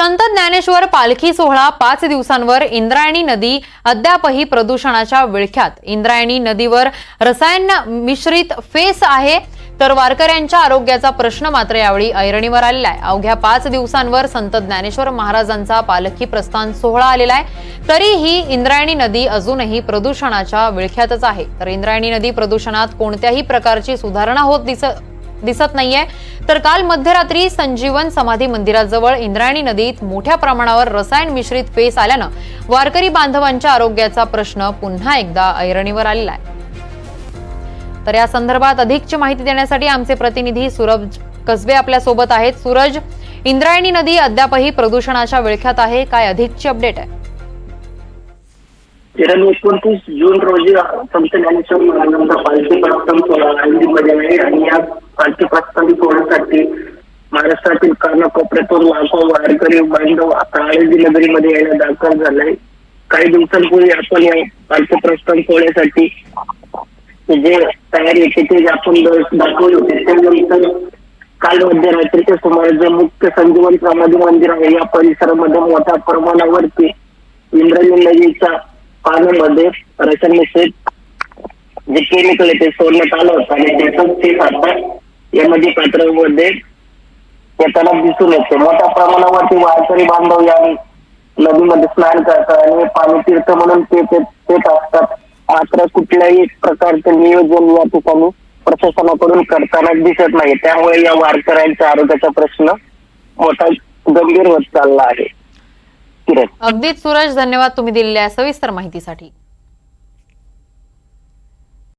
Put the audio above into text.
संत ज्ञानेश्वर पालखी सोहळा 5 दिवसांवर इंद्रायणी नदी अद्यापही प्रदूषणाच्या विळख्यात। इंद्रायणी नदीवर रसायन मिश्रित फेस आहे, तर वारकऱ्यांच्या आरोग्याचा प्रश्न मात्र यावेळी ऐरणीवर आलेला आहे। अवघ्या 5 दिवसांवर संत ज्ञानेश्वर महाराजांचा पालखी प्रस्थान सोहळा आलेला आहे, तरीही इंद्रायणी नदी अजूनही प्रदूषणाच्या विळख्यातच आहे। तर इंद्रायणी नदी प्रदूषणात कोणत्याही प्रकारची सुधारणा होत दिसत नाहीये। तर काल मध्यरात्री संजीवन समाधी मंदिराजवळ इंद्रायणी नदीत मोठ्या प्रमाणावर रसायन मिश्रित फेस आल्यानं वारकरी बांधवांच्या आरोग्याचा प्रश्न पुन्हा एकदा ऐरणीवर आलेला आहे। तर या संदर्भात अधिकची माहिती देण्यासाठी आमचे प्रतिनिधी सूरज कसबे आपल्या सोबत आहेत। सूरज, इंद्रायणी नदी अद्यापही प्रदूषणाच्या विळख्यात आहे, काय अधिकची अपडेट आहे? 29 जून रोजी संत ज्ञानेश्वर महाराजांचा पालखी प्रस्थान सोहळा दिल्लीमध्ये आहे आणि या पालखी प्रस्थान सोहळ्यासाठी महाराष्ट्रातील कानाकोपऱ्यातून लाखो वारकरी बांधव आता आळंदी नगरीमध्ये यायला दाखल झालाय। काही दिवसांपूर्वी आपण या पालखी प्रस्थान सोहळ्यासाठी जे तयारी होती ते आपण दाखवले होते। त्यानंतर काल मध्यरात्रीच्या सुमारे जे मुख्य संजीवन समाधी मंदिर आहे या परिसरामध्ये मोठ्या प्रमाणावरती इंद्रायणी नदीच्या पाण्यामध्ये रसायन मिश्रित जे केमिकल आहे ते सोडण्यात आलं होतं आणि त्याच ते आता या नदी पात्रामध्ये येताना दिसून येते। मोठ्या प्रमाणावरती वारकरी बांधव या नदीमध्ये स्नान करतात आणि पाणी तीर्थ म्हणून पेत असतात, मात्र कुठल्याही प्रकारचे नियोजन या ठिकाणी प्रशासनाकडून करताना दिसत नाही। त्यामुळे या वारकऱ्यांच्या आरोग्याचा प्रश्न मोठा गंभीर होत चालला आहे। अगदीच सूरज, धन्यवाद तुम्ही दिलेल्या सविस्तर माहितीसाठी।